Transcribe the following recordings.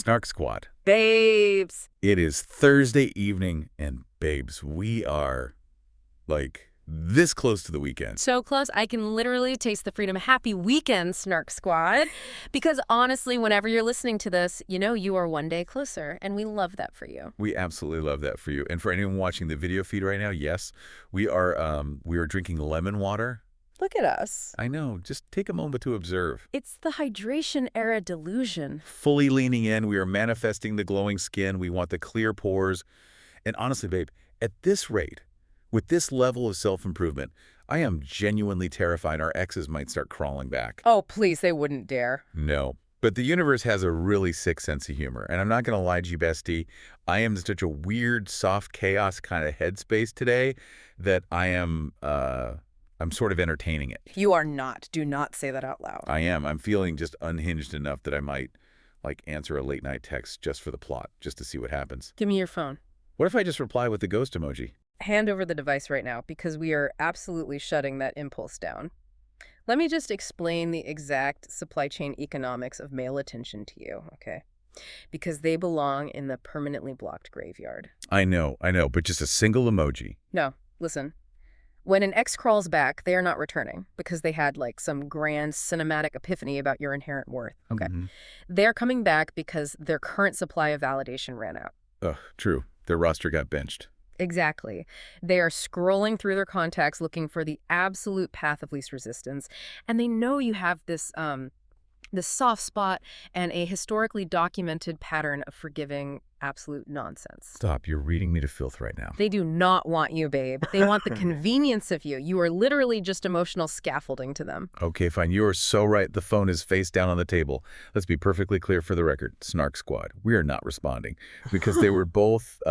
Snark Squad. Babes. It is Thursday evening, and babes, we are, like, this close to the weekend. So close, I can literally taste the freedom. Happy weekend, Snark Squad. Because honestly, whenever you're listening to this, you know you are one day closer, and we love that for you. We absolutely love that for you. And for anyone watching the video feed right now, yes, we are drinking lemon water. Look at us. I know, just take a moment to observe. It's the hydration era delusion. Fully leaning in, we are manifesting the glowing skin, we want the clear pores. And honestly, babe, at this rate, with this level of self-improvement, I am genuinely terrified our exes might start crawling back. Oh, please, they wouldn't dare. No. But the universe has a really sick sense of humor. And I'm not going to lie to you, bestie. I am in such a weird, soft chaos kind of headspace today that I'm sort of entertaining it. You are not. Do not say that out loud. I am. I'm feeling just unhinged enough that I might, like, answer a late-night text just for the plot, just to see what happens. Give me your phone. What if I just reply with the ghost emoji? Hand over the device right now, because we are absolutely shutting that impulse down. Let me just explain the exact supply chain economics of male attention to you, okay? Because they belong in the permanently blocked graveyard. I know, but just a single emoji. No, listen. When an ex crawls back, they are not returning because they had, like, some grand cinematic epiphany about your inherent worth, okay? They're coming back because their current supply of validation ran out. Ugh, true. Their roster got benched. Exactly. They are scrolling through their contacts looking for the absolute path of least resistance, and they know you have this soft spot and a historically documented pattern of forgiving absolute nonsense. Stop. You're reading me to filth right now. They do not want you, babe. They want the convenience of you. You are literally just emotional scaffolding to them. Okay, fine. You are so right. The phone is face down on the table. Let's be perfectly clear for the record. Snark Squad, we are not responding because they were both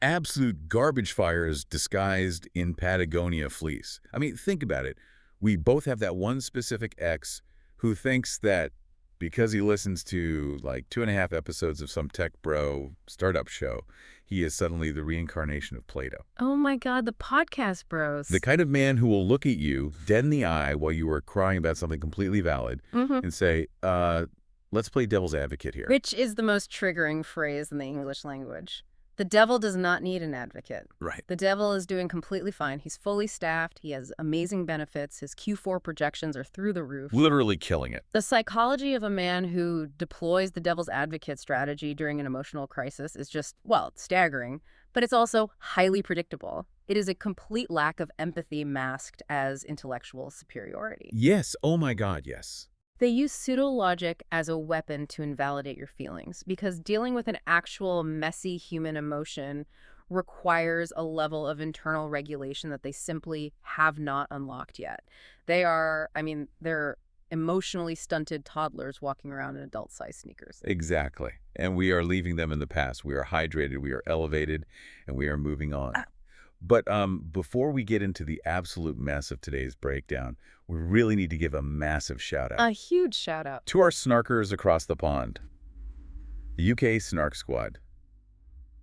absolute garbage fires disguised in Patagonia fleece. I mean, think about it. We both have that one specific ex who thinks that because he listens to like 2.5 episodes of some tech bro startup show, he is suddenly the reincarnation of Plato. Oh my God, the podcast bros. The kind of man who will look at you dead in the eye while you are crying about something completely valid and say, let's play devil's advocate here. Which is the most triggering phrase in the English language. The devil does not need an advocate. Right. The devil is doing completely fine. He's fully staffed. He has amazing benefits. His Q4 projections are through the roof. Literally killing it. The psychology of a man who deploys the devil's advocate strategy during an emotional crisis is just, well, staggering, but it's also highly predictable. It is a complete lack of empathy masked as intellectual superiority. Yes. Oh my God, yes. They use pseudo-logic as a weapon to invalidate your feelings because dealing with an actual messy human emotion requires a level of internal regulation that they simply have not unlocked yet. They're emotionally stunted toddlers walking around in adult-sized sneakers. Exactly. And we are leaving them in the past. We are hydrated, we are elevated, and we are moving on. But before we get into the absolute mess of today's breakdown, we really need to give a massive shout-out. A huge shout-out. To our snarkers across the pond. The UK Snark Squad.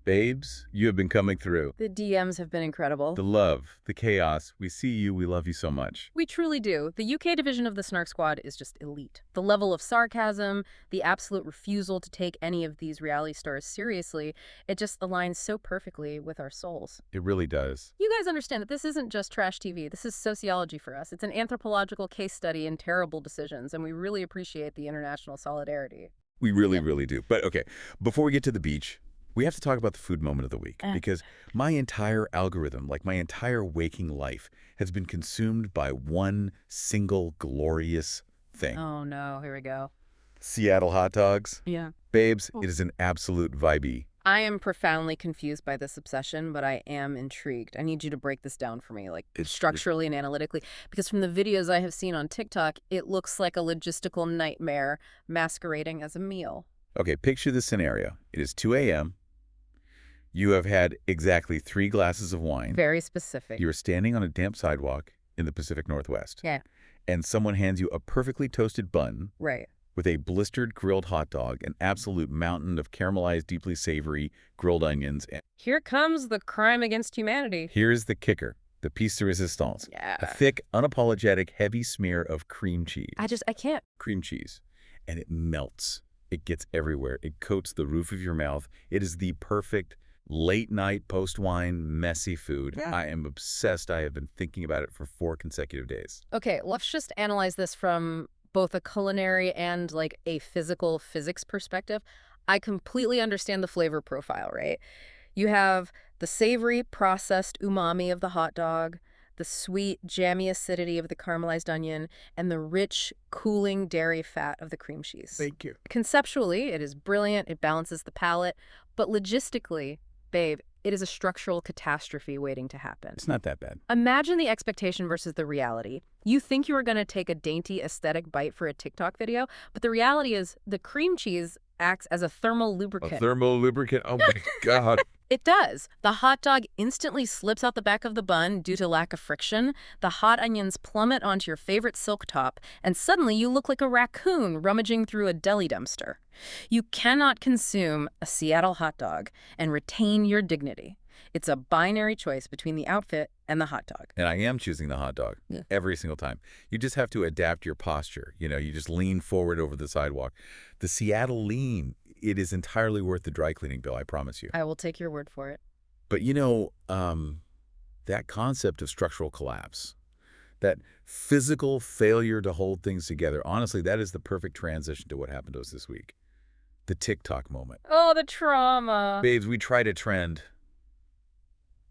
Babes, you have been coming through. The DMs have been incredible. The love, the chaos. We see you. We love you so much. We truly do. The UK division of the Snark Squad is just elite. The level of sarcasm, the absolute refusal to take any of these reality stars seriously, it just aligns so perfectly with our souls. It really does. You guys understand that this isn't just trash TV. This is sociology for us. It's an anthropological case study in terrible decisions, and we really appreciate the international solidarity. We really do. But okay, before we get to the beach, we have to talk about the food moment of the week because my entire algorithm, like my entire waking life, has been consumed by one single glorious thing. Oh no, here we go. Seattle hot dogs. Yeah. Babes, it is an absolute vibe. I am profoundly confused by this obsession, but I am intrigued. I need you to break this down for me, like structurally and analytically, because from the videos I have seen on TikTok, it looks like a logistical nightmare masquerading as a meal. Okay, picture this scenario. It is 2 a.m. You have had exactly 3 glasses of wine. Very specific. You are standing on a damp sidewalk in the Pacific Northwest. Yeah. And someone hands you a perfectly toasted bun. Right. With a blistered grilled hot dog, an absolute mountain of caramelized, deeply savory grilled onions. And here comes the crime against humanity. Here's the kicker, the piece de resistance. Yeah. A thick, unapologetic, heavy smear of cream cheese. I can't. Cream cheese. And it melts. It gets everywhere. It coats the roof of your mouth. It is the perfect late-night, post-wine, messy food. Yeah. I am obsessed. I have been thinking about it for 4 consecutive days. Okay, let's just analyze this from both a culinary and like a physical physics perspective. I completely understand the flavor profile, right? You have the savory, processed umami of the hot dog, the sweet, jammy acidity of the caramelized onion, and the rich, cooling dairy fat of the cream cheese. Thank you. Conceptually, it is brilliant. It balances the palate. But logistically, babe, it is a structural catastrophe waiting to happen. It's not that bad. Imagine the expectation versus the reality. You think you are going to take a dainty aesthetic bite for a TikTok video, but the reality is the cream cheese acts as a thermal lubricant. A thermal lubricant? Oh, my God. It does. The hot dog instantly slips out the back of the bun due to lack of friction. The hot onions plummet onto your favorite silk top, and suddenly you look like a raccoon rummaging through a deli dumpster. You cannot consume a Seattle hot dog and retain your dignity. It's a binary choice between the outfit and the hot dog. And I am choosing the hot dog every single time. You just have to adapt your posture. You know, you just lean forward over the sidewalk. The Seattle lean, it is entirely worth the dry cleaning bill, I promise you. I will take your word for it. But you know, that concept of structural collapse, that physical failure to hold things together, honestly, that is the perfect transition to what happened to us this week. The TikTok moment. Oh, the trauma. Babes, we tried a trend,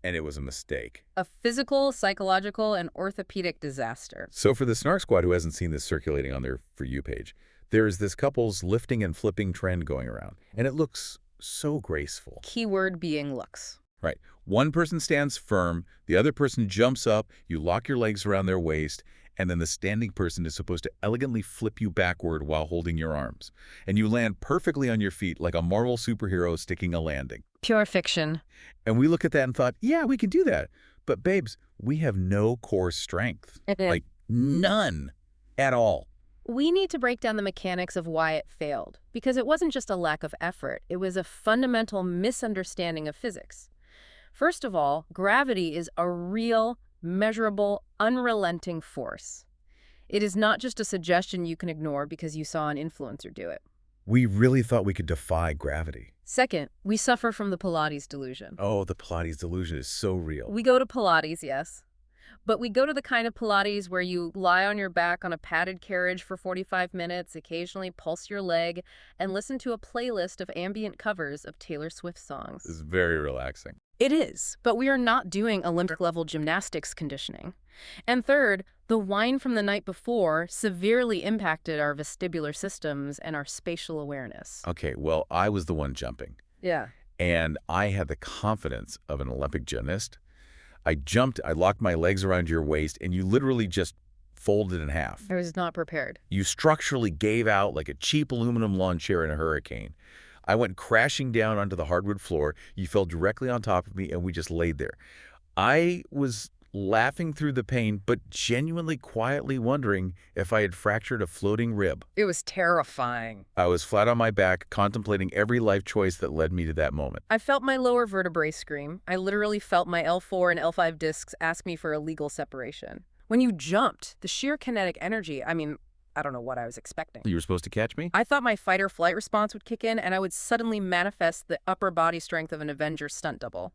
and it was a mistake. A physical, psychological, and orthopedic disaster. So for the Snark Squad who hasn't seen this circulating on their For You page, there is this couple's lifting and flipping trend going around, and it looks so graceful. Keyword being looks. Right. One person stands firm, the other person jumps up, you lock your legs around their waist, and then the standing person is supposed to elegantly flip you backward while holding your arms. And you land perfectly on your feet like a Marvel superhero sticking a landing. Pure fiction. And we look at that and thought, yeah, we can do that. But babes, we have no core strength. Like none at all. We need to break down the mechanics of why it failed, because it wasn't just a lack of effort. It was a fundamental misunderstanding of physics. First of all, gravity is a real, measurable, unrelenting force. It is not just a suggestion you can ignore because you saw an influencer do it. We really thought we could defy gravity. Second, we suffer from the Pilates delusion. Oh, the Pilates delusion is so real. We go to Pilates, yes. But we go to the kind of Pilates where you lie on your back on a padded carriage for 45 minutes, occasionally pulse your leg, and listen to a playlist of ambient covers of Taylor Swift songs. It's very relaxing. It is, but we are not doing Olympic-level gymnastics conditioning. And third, the wine from the night before severely impacted our vestibular systems and our spatial awareness. Okay, well, I was the one jumping. Yeah. And I had the confidence of an Olympic gymnast. I jumped, I locked my legs around your waist, and you literally just folded in half. I was not prepared. You structurally gave out like a cheap aluminum lawn chair in a hurricane. I went crashing down onto the hardwood floor. You fell directly on top of me, and we just laid there. I was laughing through the pain, but genuinely quietly wondering if I had fractured a floating rib. It was terrifying. I was flat on my back, contemplating every life choice that led me to that moment. I felt my lower vertebrae scream. I literally felt my L4 and L5 discs ask me for a legal separation. When you jumped, the sheer kinetic energy, I mean, I don't know what I was expecting. You were supposed to catch me? I thought my fight or flight response would kick in and I would suddenly manifest the upper body strength of an Avenger stunt double.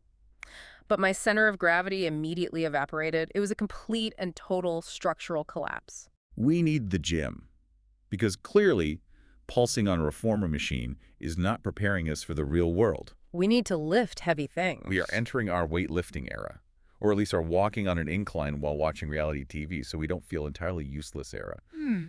But my center of gravity immediately evaporated. It was a complete and total structural collapse. We need the gym, because clearly pulsing on a reformer machine is not preparing us for the real world. We need to lift heavy things. We are entering our weightlifting era, or at least are walking on an incline while watching reality TV so we don't feel entirely useless era,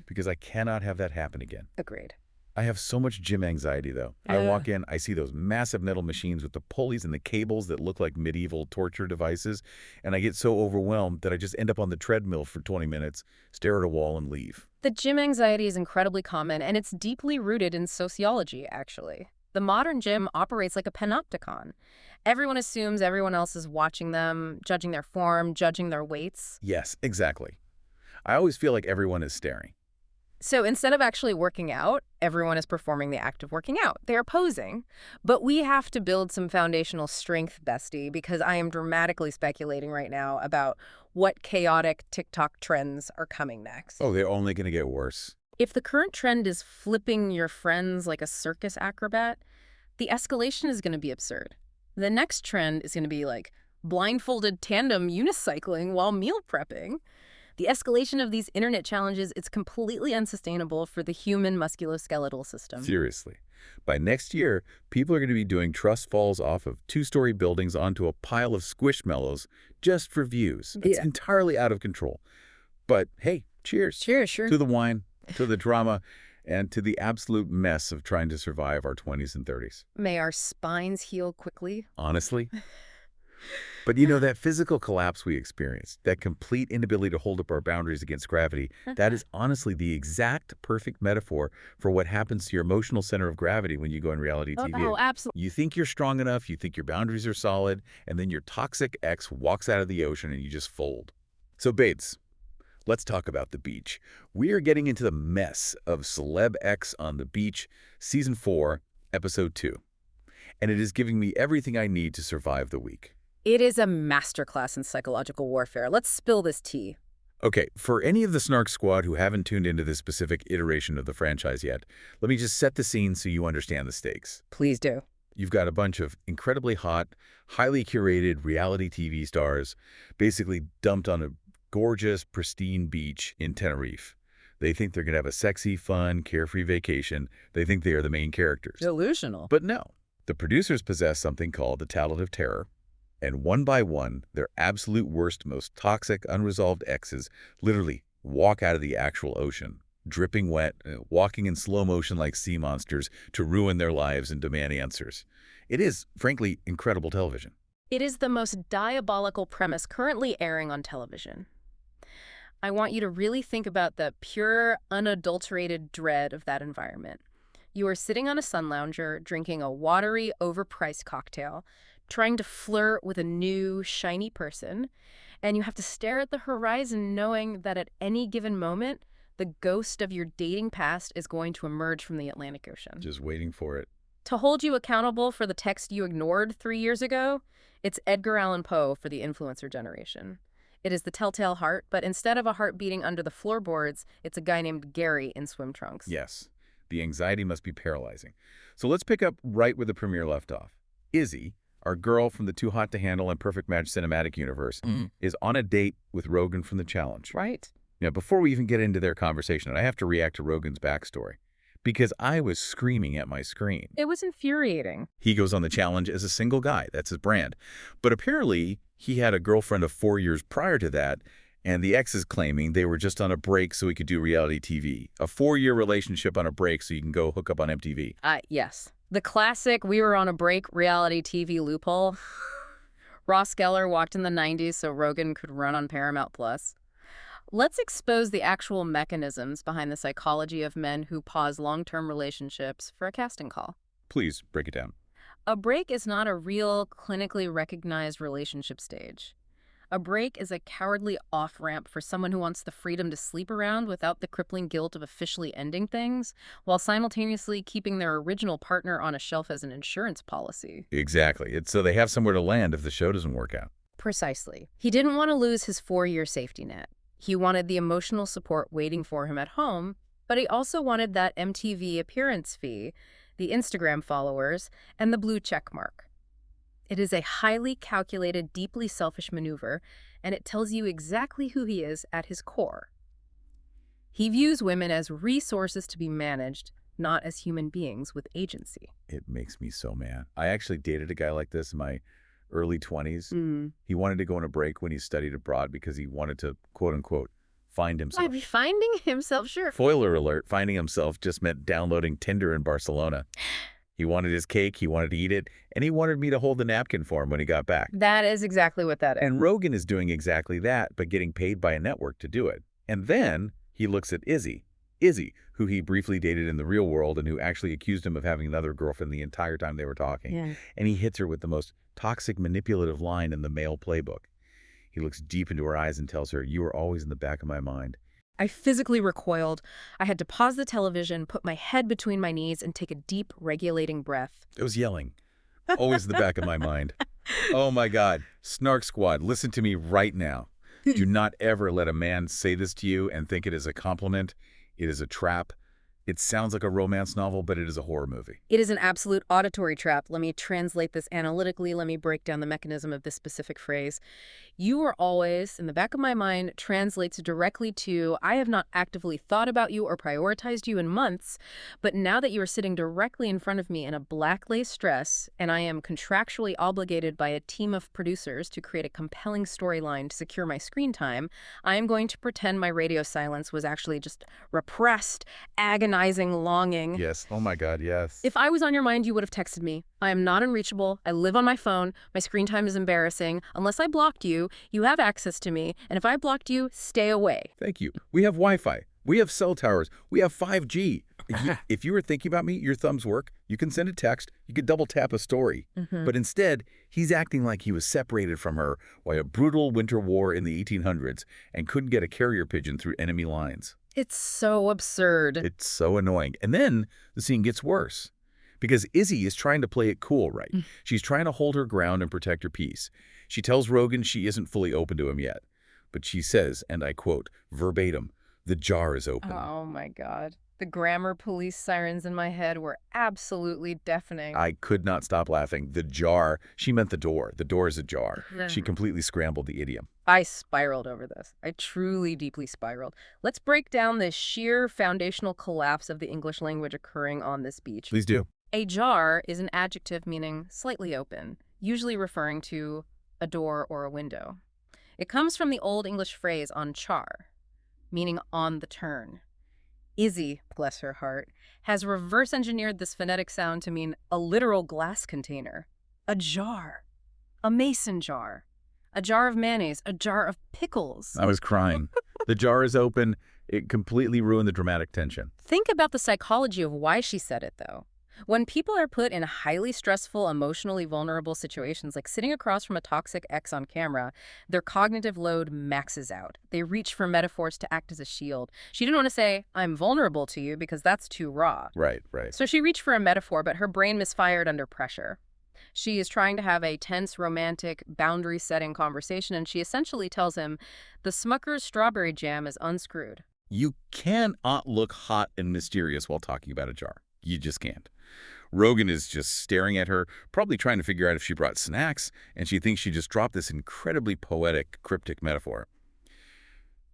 because I cannot have that happen again. Agreed. I have so much gym anxiety, though. I walk in, I see those massive metal machines with the pulleys and the cables that look like medieval torture devices, and I get so overwhelmed that I just end up on the treadmill for 20 minutes, stare at a wall, and leave. The gym anxiety is incredibly common, and it's deeply rooted in sociology, actually. The modern gym operates like a panopticon. Everyone assumes everyone else is watching them, judging their form, judging their weights. Yes, exactly. I always feel like everyone is staring. So instead of actually working out, everyone is performing the act of working out. They are posing. But we have to build some foundational strength, bestie, because I am dramatically speculating right now about what chaotic TikTok trends are coming next. Oh, they're only going to get worse. If the current trend is flipping your friends like a circus acrobat, the escalation is going to be absurd. The next trend is going to be like blindfolded tandem unicycling while meal prepping. The escalation of these internet challenges, it's completely unsustainable for the human musculoskeletal system. Seriously. By next year, people are going to be doing truss falls off of two-story buildings onto a pile of squishmallows just for views. It's entirely out of control. But hey, cheers. Cheers, sure. To the wine, to the drama, and to the absolute mess of trying to survive our 20s and 30s. May our spines heal quickly. Honestly. But you know, that physical collapse we experienced, that complete inability to hold up our boundaries against gravity, that is honestly the exact perfect metaphor for what happens to your emotional center of gravity when you go in reality TV. Oh, absolutely. You think you're strong enough, you think your boundaries are solid, and then your toxic ex walks out of the ocean and you just fold. So babes, let's talk about the beach. We are getting into the mess of Celeb X on the Beach, Season 4, Episode 2. And it is giving me everything I need to survive the week. It is a masterclass in psychological warfare. Let's spill this tea. Okay, for any of the Snark squad who haven't tuned into this specific iteration of the franchise yet, let me just set the scene so you understand the stakes. Please do. You've got a bunch of incredibly hot, highly curated reality TV stars basically dumped on a gorgeous, pristine beach in Tenerife. They think they're going to have a sexy, fun, carefree vacation. They think they are the main characters. Delusional. But no. The producers possess something called the talent of terror. And one by one, their absolute worst, most toxic, unresolved exes literally walk out of the actual ocean, dripping wet, walking in slow motion like sea monsters to ruin their lives and demand answers. It is, frankly, incredible television. It is the most diabolical premise currently airing on television. I want you to really think about the pure, unadulterated dread of that environment. You are sitting on a sun lounger, drinking a watery, overpriced cocktail, trying to flirt with a new, shiny person, and you have to stare at the horizon knowing that at any given moment, the ghost of your dating past is going to emerge from the Atlantic Ocean. Just waiting for it. To hold you accountable for the text you ignored 3 years ago, it's Edgar Allan Poe for the influencer generation. It is the telltale heart, but instead of a heart beating under the floorboards, it's a guy named Gary in swim trunks. Yes, the anxiety must be paralyzing. So let's pick up right where the premiere left off. Izzy, our girl from the Too Hot to Handle and Perfect Match cinematic universe, is on a date with Rogan from The Challenge. Right. Now, before we even get into their conversation, I have to react to Rogan's backstory, because I was screaming at my screen. It was infuriating. He goes on The Challenge as a single guy. That's his brand. But apparently, he had a girlfriend of 4 years prior to that, and the ex is claiming they were just on a break so he could do reality TV. A 4-year relationship on a break so you can go hook up on MTV. Yes. The classic we were on a break reality TV loophole. Ross Geller walked in the 90s so Rogan could run on Paramount+. Let's expose the actual mechanisms behind the psychology of men who pause long-term relationships for a casting call. Please break it down. A break is not a real, clinically recognized relationship stage. A break is a cowardly off-ramp for someone who wants the freedom to sleep around without the crippling guilt of officially ending things, while simultaneously keeping their original partner on a shelf as an insurance policy. Exactly. It's so they have somewhere to land if the show doesn't work out. Precisely. He didn't want to lose his 4-year safety net. He wanted the emotional support waiting for him at home, but he also wanted that MTV appearance fee, the Instagram followers, and the blue check mark. It is a highly calculated, deeply selfish maneuver, and it tells you exactly who he is at his core. He views women as resources to be managed, not as human beings with agency. It makes me so mad. I actually dated a guy like this in my early 20s. He wanted to go on a break when he studied abroad because he wanted to, quote unquote, find himself. Finding himself, sure. Spoiler alert, finding himself just meant downloading Tinder in Barcelona. He wanted his cake, he wanted to eat it, and he wanted me to hold the napkin for him when he got back. That is exactly what that is. And Rogan is doing exactly that, but getting paid by a network to do it. And then he looks at Izzy, who he briefly dated in the real world and who actually accused him of having another girlfriend the entire time they were talking. Yeah. And he hits her with the most toxic, manipulative line in the male playbook. He looks deep into her eyes and tells her, "You are always in the back of my mind." I physically recoiled. I had to pause the television, put my head between my knees, and take a deep, regulating breath. It was yelling. Always in the back of my mind. Oh my God. Snark Squad, listen to me right now. Do not ever let a man say this to you and think it is a compliment. It is a trap. It sounds like a romance novel, but it is a horror movie. It is an absolute auditory trap. Let me translate this analytically. Let me break down the mechanism of this specific phrase. You are always, in the back of my mind, translates directly to, I have not actively thought about you or prioritized you in months, but now that you are sitting directly in front of me in a black lace dress, and I am contractually obligated by a team of producers to create a compelling storyline to secure my screen time, I am going to pretend my radio silence was actually just repressed, agonizing longing. Yes. Oh my God, yes. If I was on your mind, you would have texted me. I am not unreachable. I live on my phone. My screen time is embarrassing. Unless I blocked you, you have access to me. And if I blocked you, stay away. Thank you. We have Wi-Fi. We have cell towers. We have 5G. If you were thinking about me, your thumbs work. You can send a text. You could double tap a story. But instead, he's acting like he was separated from her by a brutal winter war in the 1800s and couldn't get a carrier pigeon through enemy lines. It's so absurd. It's so annoying. And then the scene gets worse because Izzy is trying to play it cool, right? She's trying to hold her ground and protect her peace. She tells Rogan she isn't fully open to him yet. But she says, and I quote, verbatim, "The jar is open." Oh my God. The grammar police sirens in my head were absolutely deafening. I could not stop laughing. The jar, she meant the door. The door is ajar. She completely scrambled the idiom. I spiraled over this. I truly, deeply spiraled. Let's break down the sheer foundational collapse of the English language occurring on this beach. Please do. Ajar is an adjective meaning slightly open, usually referring to a door or a window. It comes from the Old English phrase on char, meaning on the turn. Izzy, bless her heart, has reverse engineered this phonetic sound to mean a literal glass container, a jar, a mason jar, a jar of mayonnaise, a jar of pickles. I was crying. The jar is open. It completely ruined the dramatic tension. Think about the psychology of why she said it, though. When people are put in highly stressful, emotionally vulnerable situations, like sitting across from a toxic ex on camera, their cognitive load maxes out. They reach for metaphors to act as a shield. She didn't want to say, I'm vulnerable to you, because that's too raw. Right, right. So she reached for a metaphor, but her brain misfired under pressure. She is trying to have a tense, romantic, boundary-setting conversation, and she essentially tells him, the Smucker's strawberry jam is unscrewed. You cannot look hot and mysterious while talking about a jar. You just can't. Rogan is just staring at her, probably trying to figure out if she brought snacks, and she thinks she just dropped this incredibly poetic, cryptic metaphor.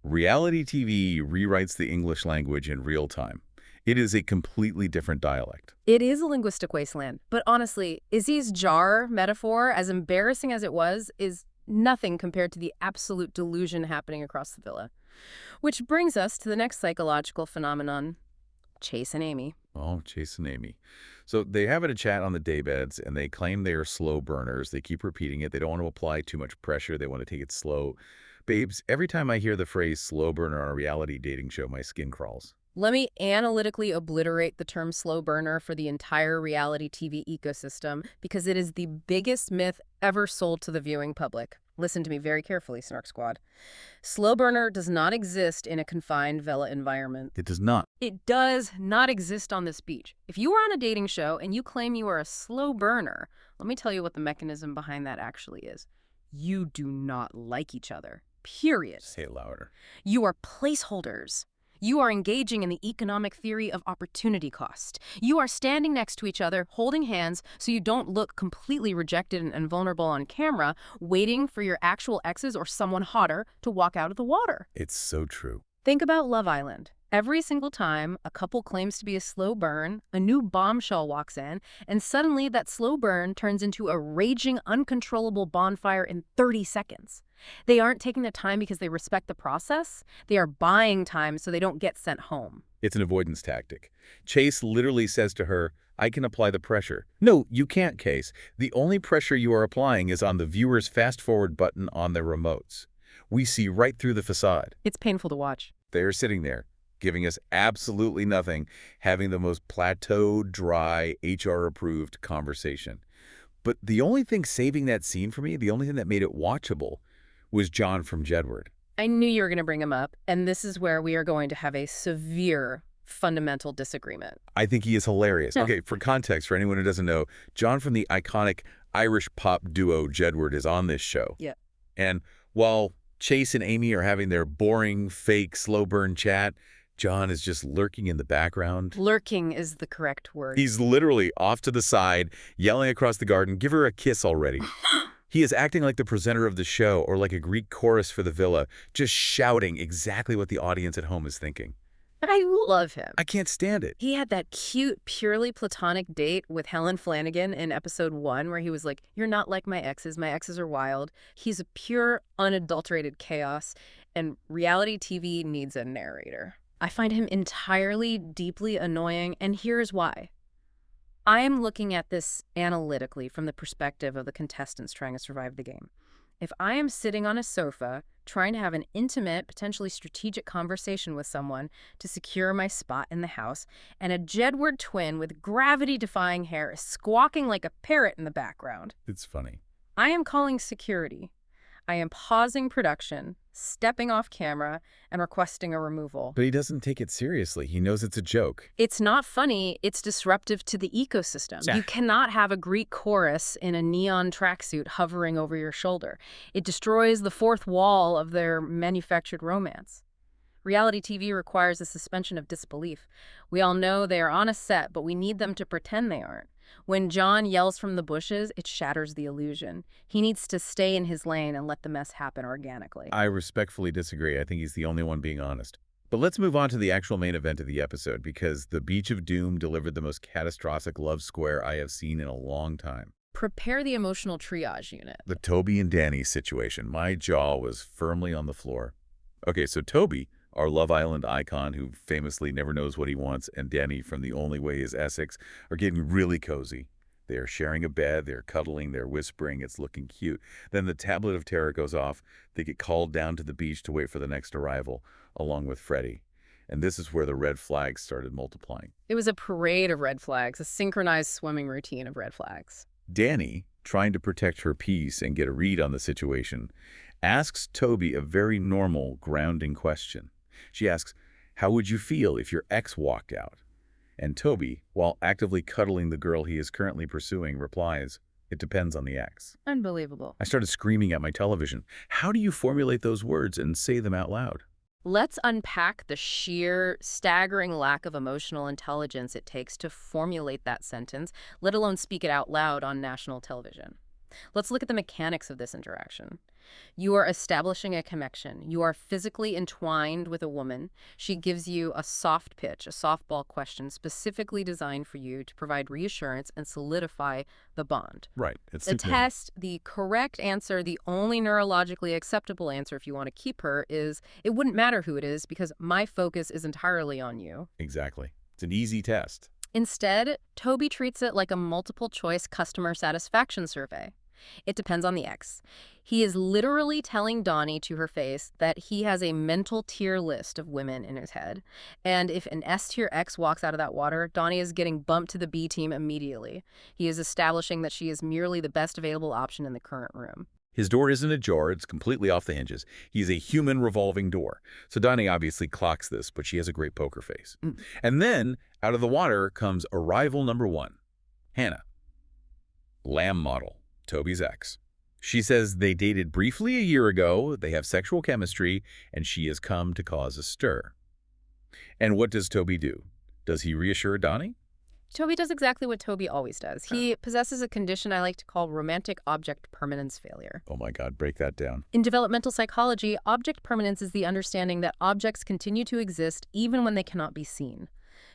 Reality TV rewrites the English language in real time. It is a completely different dialect. It is a linguistic wasteland, but honestly, Izzy's jar metaphor, as embarrassing as it was, is nothing compared to the absolute delusion happening across the villa. Which brings us to the next psychological phenomenon, Chase and Amy. Oh, Chase and Amy. So they have a chat on the daybeds, and they claim they are slow burners. They keep repeating it. They don't want to apply too much pressure. They want to take it slow. Babes, every time I hear the phrase slow burner on a reality dating show, my skin crawls. Let me analytically obliterate the term slow burner for the entire reality TV ecosystem because it is the biggest myth ever sold to the viewing public. Listen to me very carefully, Snark Squad. Slow burner does not exist in a confined villa environment. It does not. It does not exist on this beach. If you are on a dating show and you claim you are a slow burner, let me tell you what the mechanism behind that actually is. You do not like each other. Period. Say it louder. You are placeholders. You are engaging in the economic theory of opportunity cost. You are standing next to each other, holding hands, so you don't look completely rejected and vulnerable on camera, waiting for your actual exes or someone hotter to walk out of the water. It's so true. Think about Love Island. Every single time a couple claims to be a slow burn, a new bombshell walks in, and suddenly that slow burn turns into a raging, uncontrollable bonfire in 30 seconds. They aren't taking the time because they respect the process. They are buying time so they don't get sent home. It's an avoidance tactic. Chase literally says to her, I can apply the pressure. No, you can't, Case. The only pressure you are applying is on the viewer's fast-forward button on their remotes. We see right through the facade. It's painful to watch. They are sitting there, giving us absolutely nothing, having the most plateaued, dry, HR-approved conversation. But the only thing saving that scene for me, the only thing that made it watchable, was John from Jedward. I knew you were going to bring him up, and this is where we are going to have a severe fundamental disagreement. I think he is hilarious. Okay, for context, for anyone who doesn't know, John from the iconic Irish pop duo Jedward is on this show. Yeah. And while Chase and Amy are having their boring, fake, slow burn chat, John is just lurking in the background. Lurking is the correct word. He's literally off to the side, yelling across the garden, "Give her a kiss already." He is acting like the presenter of the show or like a Greek chorus for the villa, just shouting exactly what the audience at home is thinking. I love him. I can't stand it. He had that cute, purely platonic date with Helen Flanagan in episode 1 where he was like, "You're not like my exes are wild." He's a pure, unadulterated chaos, and reality TV needs a narrator. I find him entirely, deeply annoying, and here's why. I am looking at this analytically from the perspective of the contestants trying to survive the game. If I am sitting on a sofa trying to have an intimate, potentially strategic conversation with someone to secure my spot in the house, and a Jedward twin with gravity-defying hair is squawking like a parrot in the background, It's funny. I am calling security. I am pausing production, stepping off camera, and requesting a removal. But he doesn't take it seriously. He knows it's a joke. It's not funny, it's disruptive to the ecosystem. Yeah. You cannot have a Greek chorus in a neon tracksuit hovering over your shoulder. It destroys the fourth wall of their manufactured romance. Reality TV requires a suspension of disbelief. We all know they are on a set, but we need them to pretend they aren't. When John yells from the bushes, it shatters the illusion. He needs to stay in his lane and let the mess happen organically. I respectfully disagree. I think he's the only one being honest. But let's move on to the actual main event of the episode, because the Beach of Doom delivered the most catastrophic love square I have seen in a long time. Prepare the emotional triage unit. The Toby and Danny situation. My jaw was firmly on the floor. Okay, so Toby, our Love Island icon who famously never knows what he wants, and Danny from The Only Way is Essex are getting really cozy. They're sharing a bed, they're cuddling, they're whispering, it's looking cute. Then the tablet of terror goes off. They get called down to the beach to wait for the next arrival, along with Freddie. And this is where the red flags started multiplying. It was a parade of red flags, a synchronized swimming routine of red flags. Danny, trying to protect her peace and get a read on the situation, asks Toby a very normal, grounding question. She asks, "How would you feel if your ex walked out?" And Toby, while actively cuddling the girl he is currently pursuing, replies, "It depends on the ex." Unbelievable. I started screaming at my television. How do you formulate those words and say them out loud? Let's unpack the sheer, staggering lack of emotional intelligence it takes to formulate that sentence, let alone speak it out loud on national television. Let's look at the mechanics of this interaction. You are establishing a connection. You are physically entwined with a woman. She gives you a soft pitch, a softball question specifically designed for you to provide reassurance and solidify the bond. Right. The test, the correct answer, the only neurologically acceptable answer if you want to keep her is, it wouldn't matter who it is because my focus is entirely on you. Exactly. It's an easy test. Instead, Toby treats it like a multiple-choice customer satisfaction survey. It depends on the ex. He is literally telling Donnie to her face that he has a mental tier list of women in his head. And if an S-tier ex walks out of that water, Donnie is getting bumped to the B team immediately. He is establishing that she is merely the best available option in the current room. His door isn't ajar, it's completely off the hinges. He's a human revolving door. So Donnie obviously clocks this, but she has a great poker face. And then, out of the water comes arrival number 1, Hannah. Lamb model, Toby's ex. She says they dated briefly a year ago, they have sexual chemistry, and she has come to cause a stir. And what does Toby do? Does he reassure Donnie? Toby does exactly what Toby always does. He possesses a condition I like to call romantic object permanence failure. Oh my God, break that down. In developmental psychology, object permanence is the understanding that objects continue to exist even when they cannot be seen.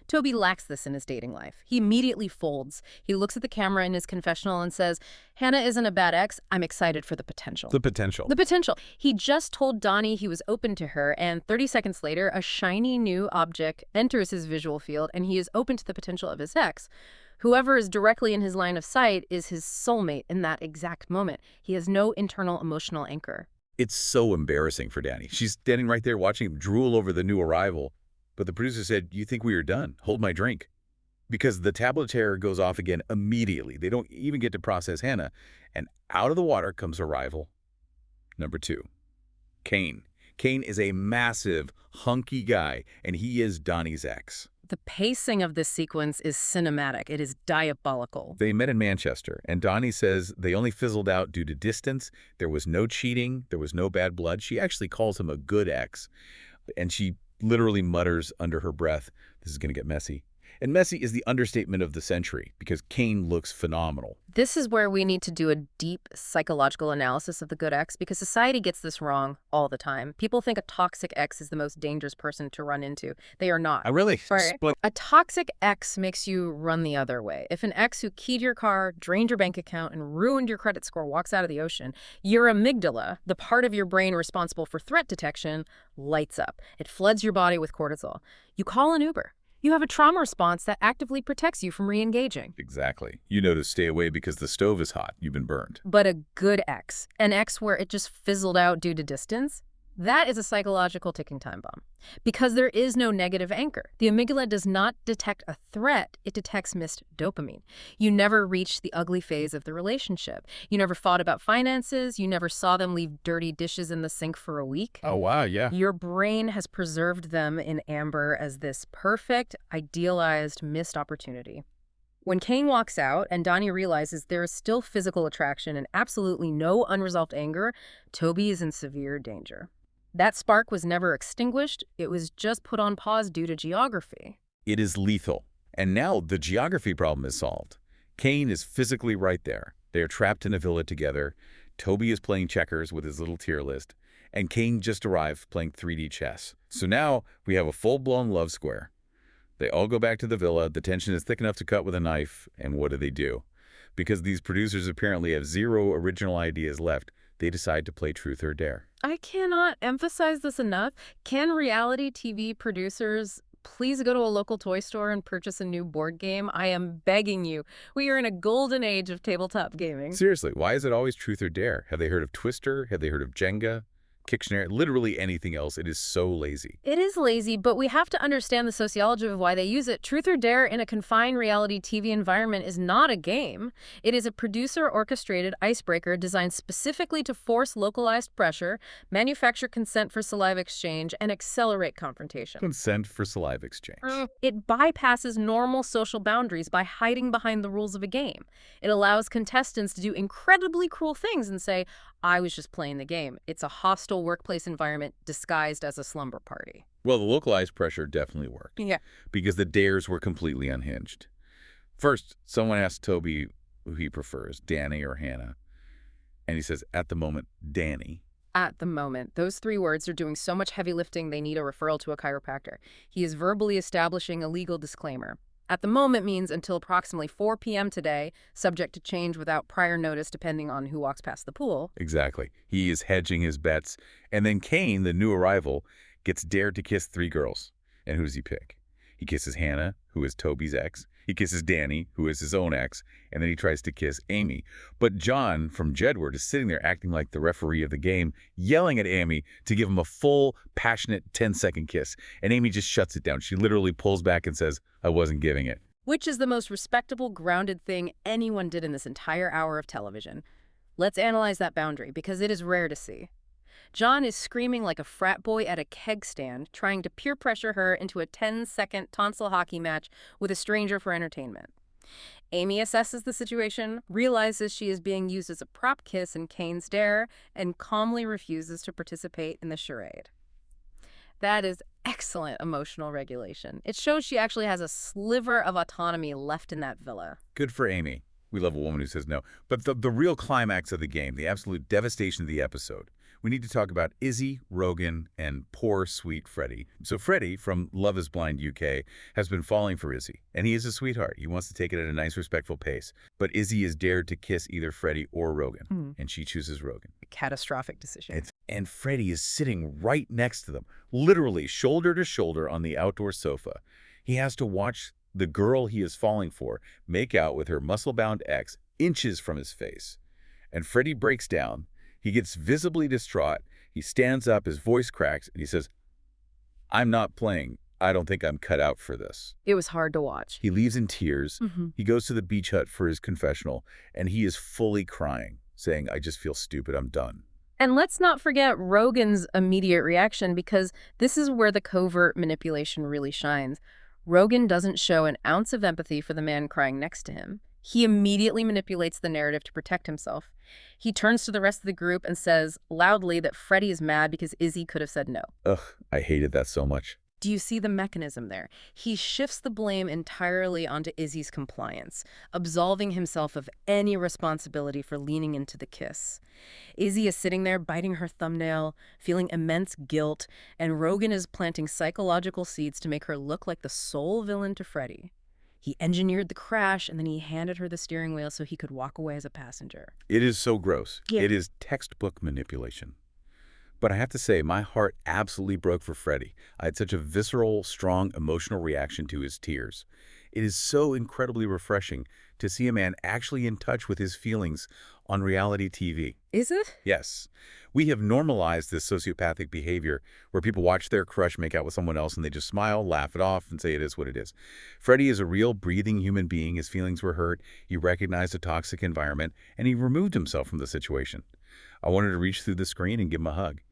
Toby lacks this in his dating life. He immediately folds. He looks at the camera in his confessional and says, "Hannah isn't a bad ex. I'm excited for the potential." The potential. The potential. He just told Donnie he was open to her, and 30 seconds later, a shiny new object enters his visual field, and he is open to the potential of his ex. Whoever is directly in his line of sight is his soulmate in that exact moment. He has no internal emotional anchor. It's so embarrassing for Danny. She's standing right there watching him drool over the new arrival. But the producer said, "You think we are done? Hold my drink." Because the tablet of terror goes off again immediately. They don't even get to process Hannah. And out of the water comes arrival number 2, Kane. Kane is a massive, hunky guy, and he is Donnie's ex. The pacing of this sequence is cinematic. It is diabolical. They met in Manchester, and Donnie says they only fizzled out due to distance. There was no cheating. There was no bad blood. She actually calls him a good ex. And she literally mutters under her breath, "This is going to get messy." And messy is the understatement of the century because Kane looks phenomenal. This is where we need to do a deep psychological analysis of the good ex because society gets this wrong all the time. People think a toxic ex is the most dangerous person to run into. They are not. Really? Right. A toxic ex makes you run the other way. If an ex who keyed your car, drained your bank account, and ruined your credit score walks out of the ocean, your amygdala, the part of your brain responsible for threat detection, lights up. It floods your body with cortisol. You call an Uber. You have a trauma response that actively protects you from re-engaging. Exactly. You know to stay away because the stove is hot. You've been burned. But a good ex, an ex where it just fizzled out due to distance, that is a psychological ticking time bomb. Because there is no negative anchor. The amygdala does not detect a threat, it detects missed dopamine. You never reached the ugly phase of the relationship. You never fought about finances. You never saw them leave dirty dishes in the sink for a week. Oh, wow, yeah. Your brain has preserved them in amber as this perfect, idealized, missed opportunity. When Kane walks out and Donnie realizes there is still physical attraction and absolutely no unresolved anger, Toby is in severe danger. That spark was never extinguished. It was just put on pause due to geography. It is lethal. And now the geography problem is solved. Kane is physically right there. They are trapped in a villa together. Toby is playing checkers with his little tier list. And Kane just arrived playing 3D chess. So now we have a full-blown love square. They all go back to the villa. The tension is thick enough to cut with a knife. And what do? Because these producers apparently have zero original ideas left, they decide to play Truth or Dare. I cannot emphasize this enough. Can reality TV producers please go to a local toy store and purchase a new board game? I am begging you. We are in a golden age of tabletop gaming. Seriously, why is it always Truth or Dare? Have they heard of Twister? Have they heard of Jenga? Kictionary? Literally anything else. It is so lazy. It is lazy, but we have to understand the sociology of why they use it. Truth or Dare in a confined reality TV environment is not a game. It is a producer-orchestrated icebreaker designed specifically to force localized pressure, manufacture consent for saliva exchange, and accelerate confrontation. Consent for saliva exchange. It bypasses normal social boundaries by hiding behind the rules of a game. It allows contestants to do incredibly cruel things and say, I was just playing the game. It's a hostile workplace environment disguised as a slumber party. Well, the localized pressure definitely worked. Yeah. Because the dares were completely unhinged. First, someone asked Toby who he prefers, Danny or Hannah. And he says, at the moment, Danny. At the moment. Those three words are doing so much heavy lifting they need a referral to a chiropractor. He is verbally establishing a legal disclaimer. At the moment means until approximately 4 p.m. today, subject to change without prior notice depending on who walks past the pool. Exactly. He is hedging his bets. And then Kane, the new arrival, gets dared to kiss 3 girls. And who does he pick? He kisses Hannah, who is Toby's ex. He kisses Danny, who is his own ex. And then he tries to kiss Amy. But John from Jedward is sitting there acting like the referee of the game, yelling at Amy to give him a full, passionate 10-second kiss. And Amy just shuts it down. She literally pulls back and says, I wasn't giving it. Which is the most respectable, grounded thing anyone did in this entire hour of television. Let's analyze that boundary, because it is rare to see. John is screaming like a frat boy at a keg stand, trying to peer pressure her into a 10-second tonsil hockey match with a stranger for entertainment. Amy assesses the situation, realizes she is being used as a prop kiss in Kane's dare, and calmly refuses to participate in the charade. That is excellent emotional regulation. It shows she actually has a sliver of autonomy left in that villa. Good for Amy. We love a woman who says no. But the real climax of the game, the absolute devastation of the episode, we need to talk about Izzy, Rogan, and poor, sweet Freddie. So Freddie, from Love is Blind UK, has been falling for Izzy. And he is a sweetheart. He wants to take it at a nice, respectful pace. But Izzy is dared to kiss either Freddie or Rogan. And she chooses Rogan. A catastrophic decision. And Freddie is sitting right next to them, literally shoulder to shoulder on the outdoor sofa. He has to watch the girl he is falling for make out with her muscle-bound ex inches from his face. And Freddie breaks down. He gets visibly distraught. He stands up, his voice cracks, and he says, I'm not playing. I don't think I'm cut out for this. It was hard to watch. He leaves in tears. He goes to the beach hut for his confessional, and he is fully crying, saying, I just feel stupid. I'm done. And let's not forget Rogan's immediate reaction, because this is where the covert manipulation really shines. Rogan doesn't show an ounce of empathy for the man crying next to him. He immediately manipulates the narrative to protect himself. He turns to the rest of the group and says loudly that Freddie is mad because Izzy could have said no. Ugh, I hated that so much. Do you see the mechanism there? He shifts the blame entirely onto Izzy's compliance, absolving himself of any responsibility for leaning into the kiss. Izzy is sitting there biting her thumbnail, feeling immense guilt, and Rogan is planting psychological seeds to make her look like the sole villain to Freddie. He engineered the crash, and then he handed her the steering wheel so he could walk away as a passenger. It is so gross. Yeah. It is textbook manipulation. But I have to say, my heart absolutely broke for Freddie. I had such a visceral, strong emotional reaction to his tears. It is so incredibly refreshing to see a man actually in touch with his feelings on reality TV. Is it? Yes. We have normalized this sociopathic behavior where people watch their crush make out with someone else and they just smile, laugh it off, and say it is what it is. Freddie is a real, breathing human being. His feelings were hurt. He recognized a toxic environment, and he removed himself from the situation. I wanted to reach through the screen and give him a hug.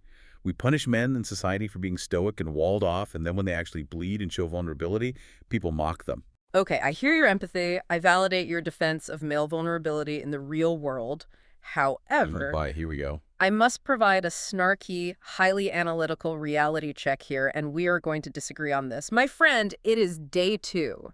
We punish men in society for being stoic and walled off, and then when they actually bleed and show vulnerability, people mock them. Okay, I hear your empathy. I validate your defense of male vulnerability in the real world. However, Here we go. I must provide a snarky, highly analytical reality check here, and we are going to disagree on this. My friend, it is day 2.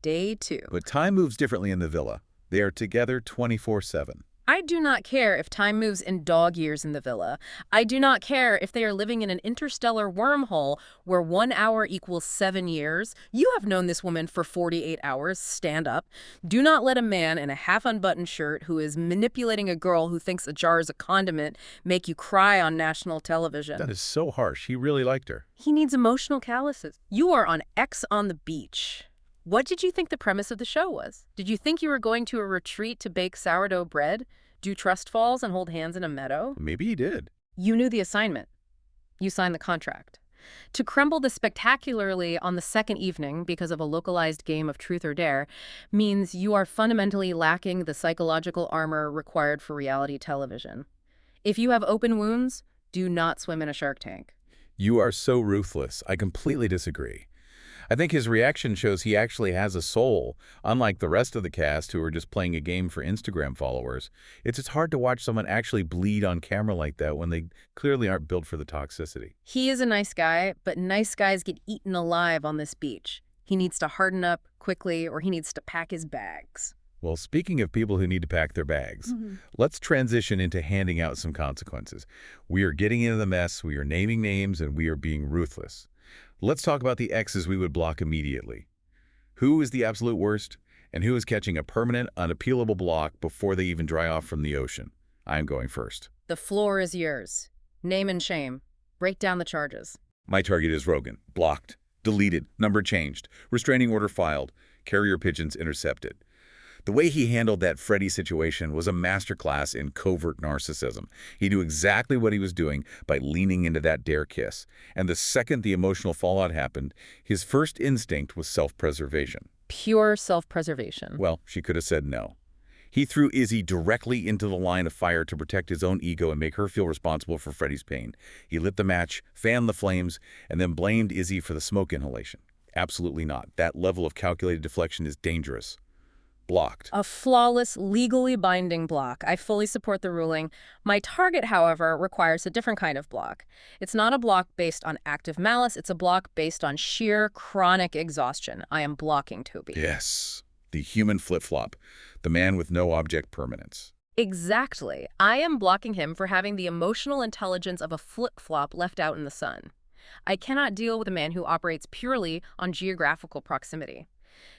Day 2. But time moves differently in the villa. They are together 24/7. I do not care if time moves in dog years in the villa. I do not care if they are living in an interstellar wormhole where 1 hour equals 7 years. You have known this woman for 48 hours. Stand up. Do not let a man in a half-unbuttoned shirt who is manipulating a girl who thinks a jar is a condiment make you cry on national television. That is so harsh. He really liked her. He needs emotional calluses. You are on X on the beach. What did you think the premise of the show was? Did you think you were going to a retreat to bake sourdough bread, do trust falls, and hold hands in a meadow? Maybe he did. You knew the assignment. You signed the contract. To crumble this spectacularly on the second evening because of a localized game of truth or dare means you are fundamentally lacking the psychological armor required for reality television. If you have open wounds, do not swim in a shark tank. You are so ruthless. I completely disagree. I think his reaction shows he actually has a soul, unlike the rest of the cast who are just playing a game for Instagram followers. It's just hard to watch someone actually bleed on camera like that when they clearly aren't built for the toxicity. He is a nice guy, but nice guys get eaten alive on this beach. He needs to harden up quickly, or he needs to pack his bags. Well, speaking of people who need to pack their bags, let's transition into handing out some consequences. We are getting into the mess, we are naming names, and we are being ruthless. Let's talk about the exes we would block immediately. Who is the absolute worst, and who is catching a permanent, unappealable block before they even dry off from the ocean? I'm going first. The floor is yours. Name and shame. Break down the charges. My target is Rogan. Blocked, deleted, number changed, restraining order filed, carrier pigeons intercepted. The way he handled that Freddie situation was a masterclass in covert narcissism. He knew exactly what he was doing by leaning into that dare kiss. And the second the emotional fallout happened, his first instinct was self-preservation. Pure self-preservation. Well, she could have said no. He threw Izzy directly into the line of fire to protect his own ego and make her feel responsible for Freddie's pain. He lit the match, fanned the flames, and then blamed Izzy for the smoke inhalation. Absolutely not. That level of calculated deflection is dangerous. Blocked. A flawless, legally binding block. I fully support the ruling. My target, however, requires a different kind of block. It's not a block based on active malice. It's a block based on sheer chronic exhaustion. I am blocking Toby. Yes. The human flip-flop. The man with no object permanence. Exactly. I am blocking him for having the emotional intelligence of a flip-flop left out in the sun. I cannot deal with a man who operates purely on geographical proximity.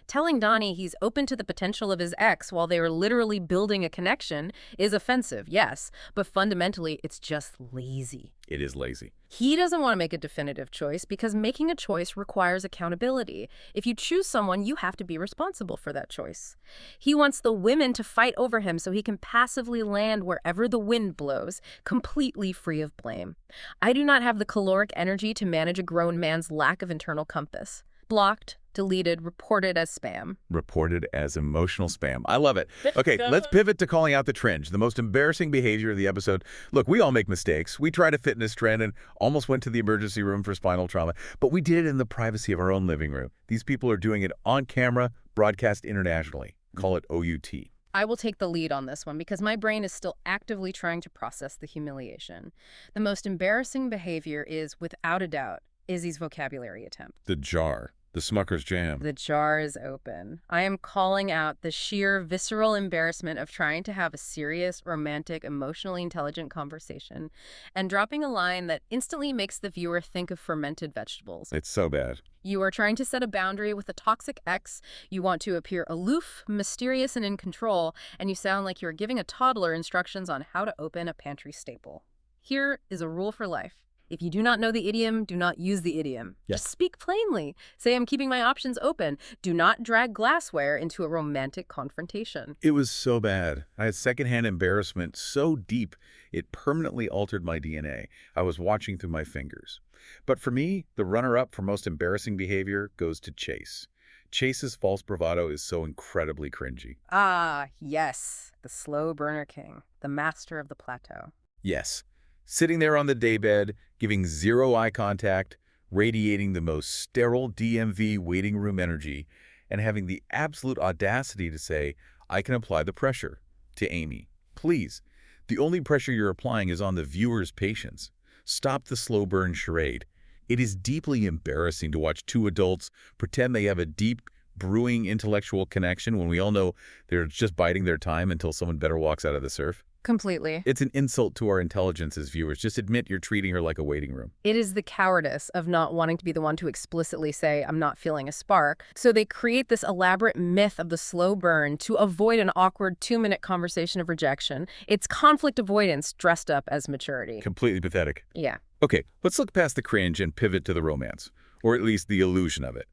Telling Donnie he's open to the potential of his ex while they are literally building a connection is offensive, yes, but fundamentally it's just lazy. It is lazy. He doesn't want to make a definitive choice because making a choice requires accountability. If you choose someone, you have to be responsible for that choice. He wants the women to fight over him so he can passively land wherever the wind blows, completely free of blame. I do not have the caloric energy to manage a grown man's lack of internal compass. Blocked, deleted, reported as spam. Reported as emotional spam. I love it. Okay, let's pivot to calling out the cringe, the most embarrassing behavior of the episode. Look, we all make mistakes. We tried a fitness trend and almost went to the emergency room for spinal trauma, but we did it in the privacy of our own living room. These people are doing it on camera, broadcast internationally. Call it OUT. I will take the lead on this one because my brain is still actively trying to process the humiliation. The most embarrassing behavior is, without a doubt, Izzy's vocabulary attempt. The jar. The Smucker's jam. The jar is open. I am calling out the sheer visceral embarrassment of trying to have a serious, romantic, emotionally intelligent conversation and dropping a line that instantly makes the viewer think of fermented vegetables. It's so bad. You are trying to set a boundary with a toxic ex, you want to appear aloof, mysterious, and in control, and you sound like you're giving a toddler instructions on how to open a pantry staple. Here is a rule for life. If you do not know the idiom, do not use the idiom. Yeah. Just speak plainly. Say, I'm keeping my options open. Do not drag glassware into a romantic confrontation. It was so bad. I had secondhand embarrassment so deep, it permanently altered my DNA. I was watching through my fingers. But for me, the runner-up for most embarrassing behavior goes to Chase. Chase's false bravado is so incredibly cringy. Ah, yes. The slow burner king. The master of the plateau. Yes. Sitting there on the daybed, giving zero eye contact, radiating the most sterile DMV waiting room energy, and having the absolute audacity to say, I can apply the pressure, to Amy. Please, the only pressure you're applying is on the viewer's patience. Stop the slow burn charade. It is deeply embarrassing to watch two adults pretend they have a deep, brewing intellectual connection when we all know they're just biding their time until someone better walks out of the surf. Completely. It's an insult to our intelligence as viewers. Just admit you're treating her like a waiting room. It is the cowardice of not wanting to be the one to explicitly say, I'm not feeling a spark. So they create this elaborate myth of the slow burn to avoid an awkward 2-minute conversation of rejection. It's conflict avoidance dressed up as maturity. Completely pathetic. Yeah. Okay, let's look past the cringe and pivot to the romance, or at least the illusion of it.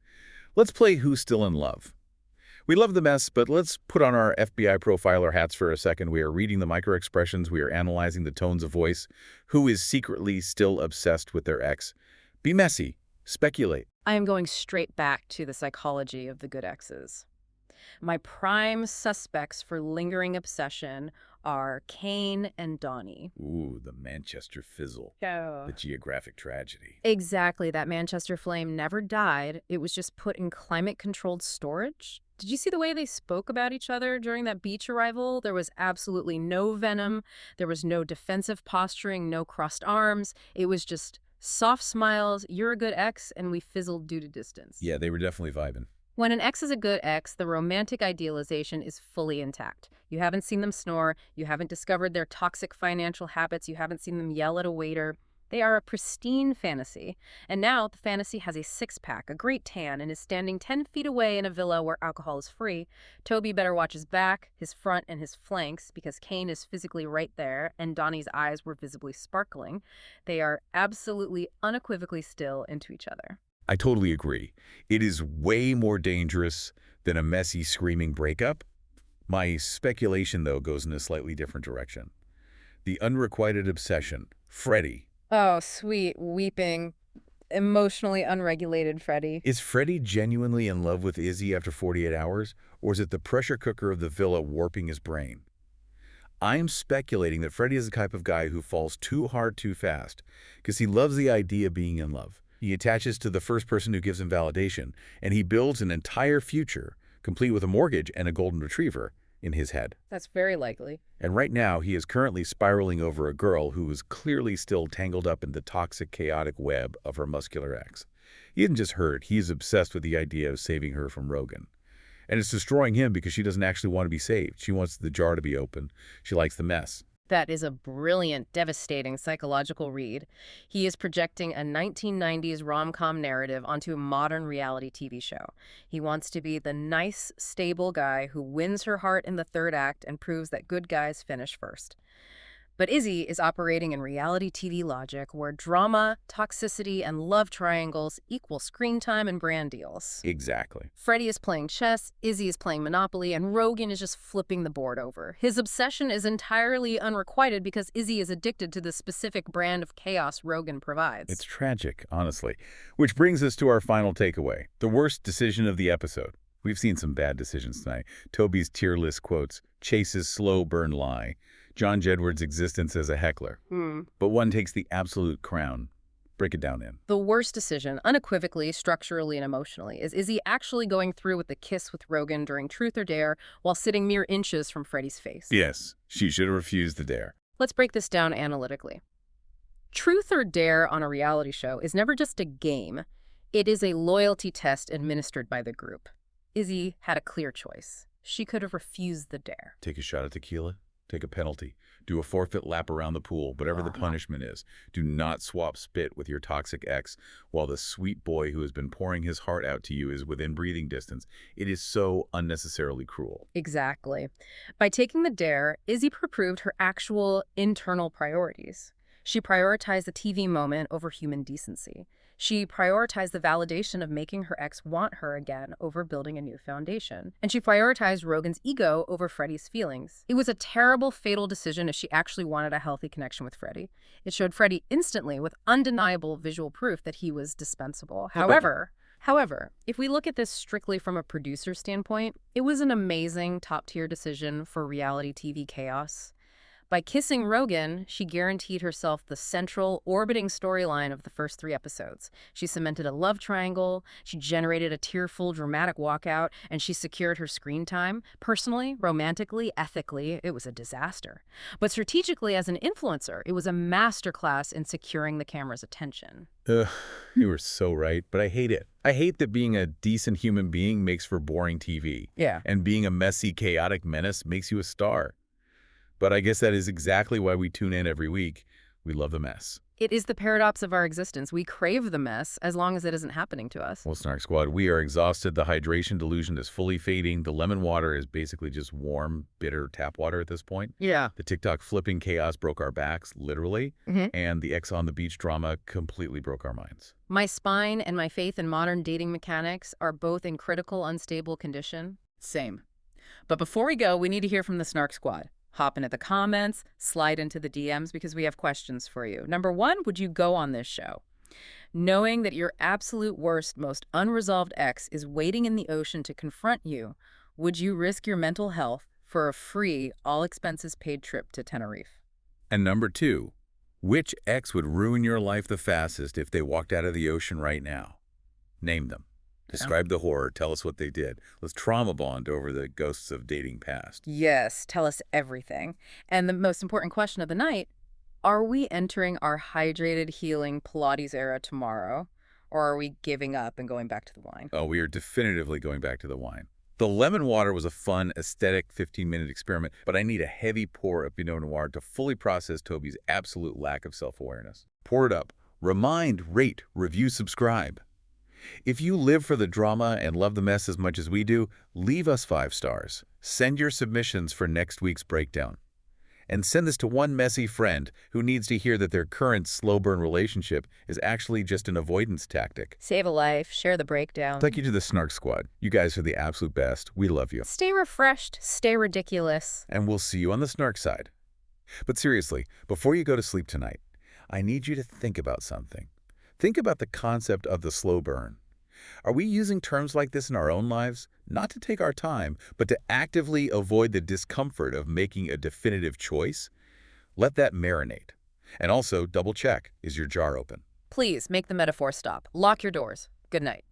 Let's play Who's Still in Love. We love the mess, but let's put on our FBI profiler hats for a second. We are reading the microexpressions. We are analyzing the tones of voice. Who is secretly still obsessed with their ex? Be messy. Speculate. I am going straight back to the psychology of the good exes. My prime suspects for lingering obsession are Kane and Donnie. Ooh, the Manchester fizzle. Oh. The geographic tragedy. Exactly. That Manchester flame never died. It was just put in climate-controlled storage. Did you see the way they spoke about each other during that beach arrival? There was absolutely no venom. There was no defensive posturing, no crossed arms. It was just soft smiles, you're a good ex, and we fizzled due to distance. Yeah, they were definitely vibing. When an ex is a good ex, the romantic idealization is fully intact. You haven't seen them snore. You haven't discovered their toxic financial habits. You haven't seen them yell at a waiter. They are a pristine fantasy. And now the fantasy has a six-pack, a great tan, and is standing 10 feet away in a villa where alcohol is free. Toby better watch his back, his front, and his flanks because Kane is physically right there and Donnie's eyes were visibly sparkling. They are absolutely unequivocally still into each other. I totally agree. It is way more dangerous than a messy, screaming breakup. My speculation, though, goes in a slightly different direction. The unrequited obsession, Freddie. Oh, sweet, weeping, emotionally unregulated Freddie. Is Freddie genuinely in love with Izzy after 48 hours, or is it the pressure cooker of the villa warping his brain? I'm speculating that Freddie is the type of guy who falls too hard too fast because he loves the idea of being in love. He attaches to the first person who gives him validation, and he builds an entire future, complete with a mortgage and a golden retriever, in his head. That's very likely. And right now, he is currently spiraling over a girl who is clearly still tangled up in the toxic, chaotic web of her muscular ex. He isn't just hurt, he is obsessed with the idea of saving her from Rogan. And it's destroying him because she doesn't actually want to be saved. She wants the jar to be open. She likes the mess. That is a brilliant, devastating psychological read. He is projecting a 1990s rom-com narrative onto a modern reality TV show. He wants to be the nice, stable guy who wins her heart in the third act and proves that good guys finish first. But Izzy is operating in reality TV logic where drama, toxicity, and love triangles equal screen time and brand deals. Exactly. Freddie is playing chess, Izzy is playing Monopoly, and Rogan is just flipping the board over. His obsession is entirely unrequited because Izzy is addicted to the specific brand of chaos Rogan provides. It's tragic, honestly. Which brings us to our final takeaway, the worst decision of the episode. We've seen some bad decisions tonight. Toby's tier list quotes, Chase's slow burn lie, John Jedward's existence as a heckler. But one takes the absolute crown. Break it down in. The worst decision, unequivocally, structurally, and emotionally, is Izzy actually going through with the kiss with Rogan during Truth or Dare while sitting mere inches from Freddie's face? Yes, she should have refused the dare. Let's break this down analytically. Truth or Dare on a reality show is never just a game. It is a loyalty test administered by the group. Izzy had a clear choice. She could have refused the dare. Take a shot of tequila, take a penalty, do a forfeit lap around the pool, whatever the punishment is. Do not swap spit with your toxic ex while the sweet boy who has been pouring his heart out to you is within breathing distance. It is so unnecessarily cruel. Exactly. By taking the dare, Izzy proved her actual internal priorities. She prioritized the TV moment over human decency. She prioritized the validation of making her ex want her again over building a new foundation. And she prioritized Rogan's ego over Freddie's feelings. It was a terrible, fatal decision if she actually wanted a healthy connection with Freddie. It showed Freddie instantly with undeniable visual proof that he was dispensable. However, if we look at this strictly from a producer standpoint, it was an amazing top-tier decision for reality TV chaos. By kissing Rogan, she guaranteed herself the central, orbiting storyline of the first 3 episodes. She cemented a love triangle, she generated a tearful, dramatic walkout, and she secured her screen time. Personally, romantically, ethically, it was a disaster. But strategically, as an influencer, it was a masterclass in securing the camera's attention. Ugh, you were so right, but I hate it. I hate that being a decent human being makes for boring TV. Yeah. And being a messy, chaotic menace makes you a star. But I guess that is exactly why we tune in every week. We love the mess. It is the paradox of our existence. We crave the mess as long as it isn't happening to us. Well, Snark Squad, we are exhausted. The hydration delusion is fully fading. The lemon water is basically just warm, bitter tap water at this point. Yeah. The TikTok flipping chaos broke our backs, literally. And the Ex on the Beach drama completely broke our minds. My spine and my faith in modern dating mechanics are both in critical, unstable condition. Same. But before we go, we need to hear from the Snark Squad. Hop into the comments, slide into the DMs because we have questions for you. Number 1, would you go on this show? Knowing that your absolute worst, most unresolved ex is waiting in the ocean to confront you, would you risk your mental health for a free, all-expenses-paid trip to Tenerife? And number 2, which ex would ruin your life the fastest if they walked out of the ocean right now? Name them. Describe the horror. Tell us what they did. Let's trauma bond over the ghosts of dating past. Yes, tell us everything. And the most important question of the night, are we entering our hydrated, healing Pilates era tomorrow? Or are we giving up and going back to the wine? Oh, we are definitively going back to the wine. The lemon water was a fun, aesthetic 15-minute experiment, but I need a heavy pour of Pinot Noir to fully process Toby's absolute lack of self-awareness. Pour it up. Remind, rate, review, subscribe. If you live for the drama and love the mess as much as we do, leave us 5 stars. Send your submissions for next week's breakdown. And send this to one messy friend who needs to hear that their current slow-burn relationship is actually just an avoidance tactic. Save a life, share the breakdown. Thank you to the Snark Squad. You guys are the absolute best. We love you. Stay refreshed, stay ridiculous. And we'll see you on the Snark side. But seriously, before you go to sleep tonight, I need you to think about something. Think about the concept of the slow burn. Are we using terms like this in our own lives? Not to take our time, but to actively avoid the discomfort of making a definitive choice? Let that marinate. And also, double check, is your jar open? Please make the metaphor stop. Lock your doors. Good night.